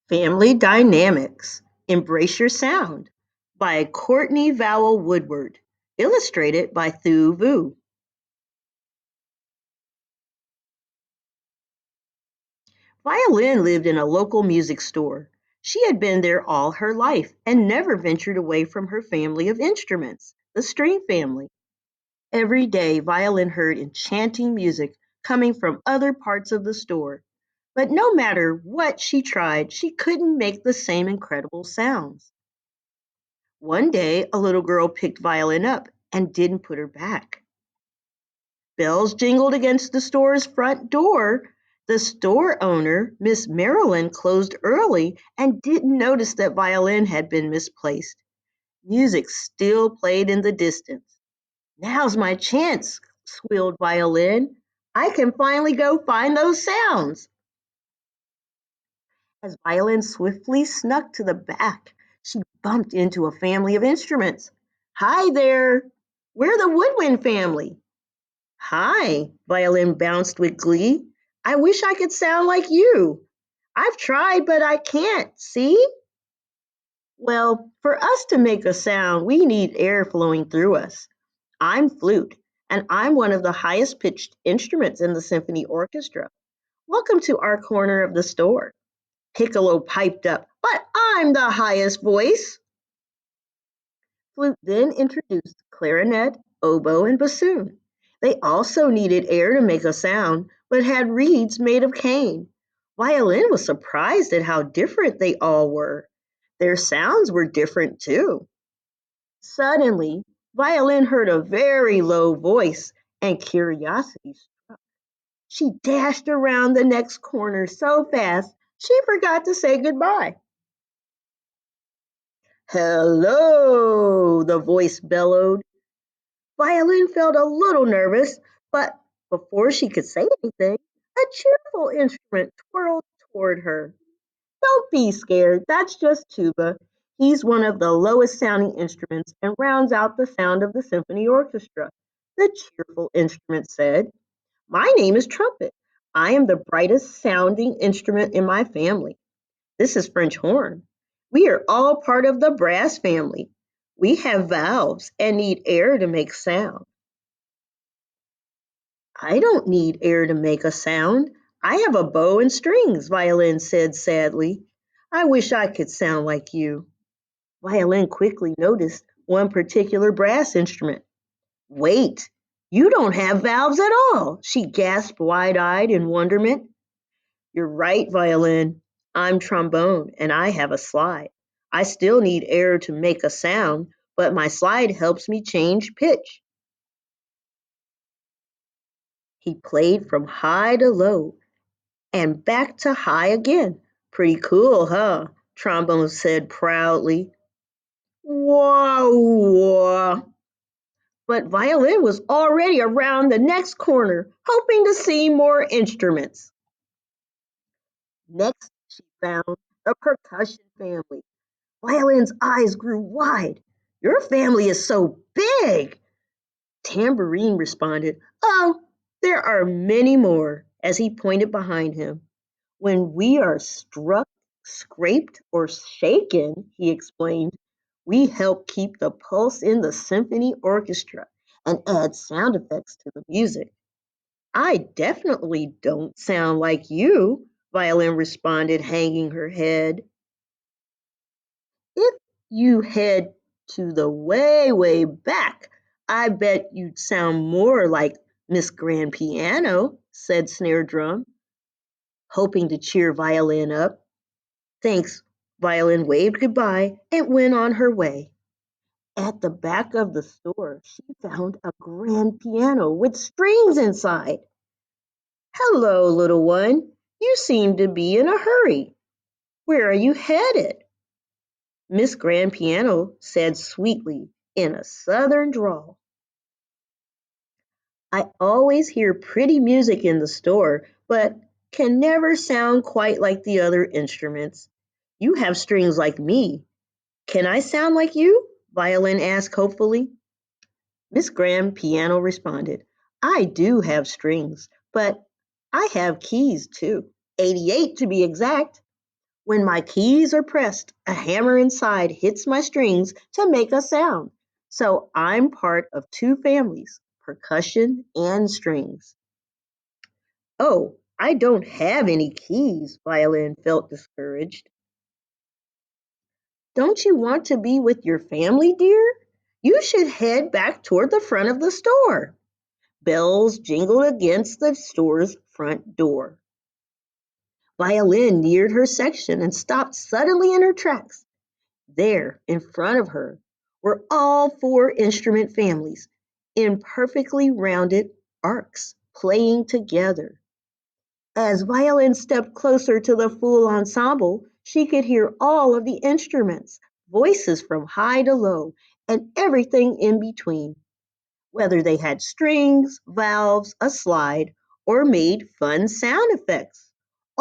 Family Dynamics: Embrace Your Sound by Courtney Vowell Woodward. Illustrated by Thu Vu. Violin lived in a local music store. She had been there all her life and never ventured away from her family of instruments, the string family. Every day, Violin heard enchanting music coming from other parts of the store. But no matter what she tried, she couldn't make the same incredible sounds. One day, a little girl picked Violin up and didn't put her back. Bells jingled against the store's front door. The store owner, Miss Marilyn, closed early and didn't notice that Violin had been misplaced. Music still played in the distance. Now's my chance, squealed Violin. I can finally go find those sounds. As Violin swiftly snuck to the back, she bumped into a family of instruments. Hi there! We're the woodwind family. Hi, Violin bounced with glee. I wish I could sound like you. I've tried, but I can't, see? Well, for us to make a sound, we need air flowing through us. I'm flute, and I'm one of the highest pitched instruments in the symphony orchestra. Welcome to our corner of the store. Piccolo piped up, but I'm the highest voice. Flute then introduced clarinet, oboe, and bassoon. They also needed air to make a sound, but had reeds made of cane. Violin was surprised at how different they all were. Their sounds were different too. Suddenly, Violin heard a very low voice, and curiosity struck. She dashed around the next corner so fast she forgot to say goodbye. Hello, the voice bellowed. Violin felt a little nervous, but before she could say anything, a cheerful instrument twirled toward her. Don't be scared, that's just tuba. He's one of the lowest sounding instruments and rounds out the sound of the symphony orchestra, the cheerful instrument said. My name is trumpet. I am the brightest sounding instrument in my family. This is French horn. We are all part of the brass family. We have valves and need air to make sound. I don't need air to make a sound. I have a bow and strings, Violin said sadly. I wish I could sound like you. Violin quickly noticed one particular brass instrument. Wait, you don't have valves at all, she gasped wide eyed in wonderment. You're right, Violin. I'm trombone and I have a slide. I still need air to make a sound, but my slide helps me change pitch. He played from high to low and back to high again. Pretty cool, huh? Trombone said proudly. Whoa! But Violin was already around the next corner, hoping to see more instruments. Next, she found the percussion family. Violin's eyes grew wide. Your family is so big. Tambourine responded, Oh, there are many more, as he pointed behind him. When we are struck, scraped, or shaken, he explained, we help keep the pulse in the symphony orchestra and add sound effects to the music. I definitely don't sound like you, Violin responded, hanging her head. If you head to the way, way back, I bet you'd sound more like Miss Grand Piano, said Snare Drum, hoping to cheer Violin up. Thanks. Violin waved goodbye and went on her way. At the back of the store, she found a grand piano with strings inside. Hello, little one. You seem to be in a hurry. Where are you headed? Miss Grand Piano said sweetly in a southern drawl. I always hear pretty music in the store, but can never sound quite like the other instruments. You have strings like me. Can I sound like you? Violin asked hopefully. Miss Grand Piano responded, I do have strings, but I have keys too. 88 to be exact. When my keys are pressed, a hammer inside hits my strings to make a sound. So I'm part of two families, percussion and strings. Oh, I don't have any keys, Violin felt discouraged. Don't you want to be with your family, dear? You should head back toward the front of the store. Bells jingled against the store's front door. Violin neared her section and stopped suddenly in her tracks. There, in front of her, were all four instrument families in perfectly rounded arcs playing together. As Violin stepped closer to the full ensemble, she could hear all of the instruments, voices from high to low, and everything in between. Whether they had strings, valves, a slide, or made fun sound effects.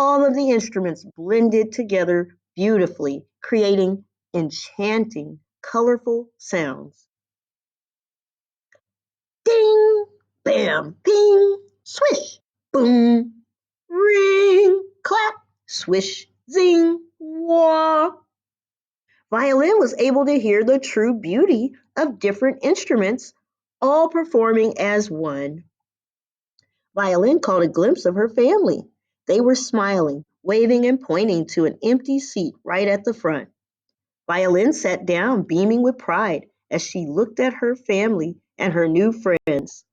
All of the instruments blended together beautifully, creating enchanting, colorful sounds. Ding, bam, ping, swish, boom, ring, clap, swish, zing, wah. Violin was able to hear the true beauty of different instruments all performing as one. Violin caught a glimpse of her family. They were smiling, waving, and pointing to an empty seat right at the front. Violin sat down, beaming with pride as she looked at her family and her new friends.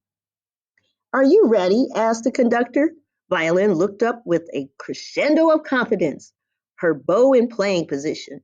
Are you ready? Asked the conductor. Violin looked up with a crescendo of confidence, her bow in playing position.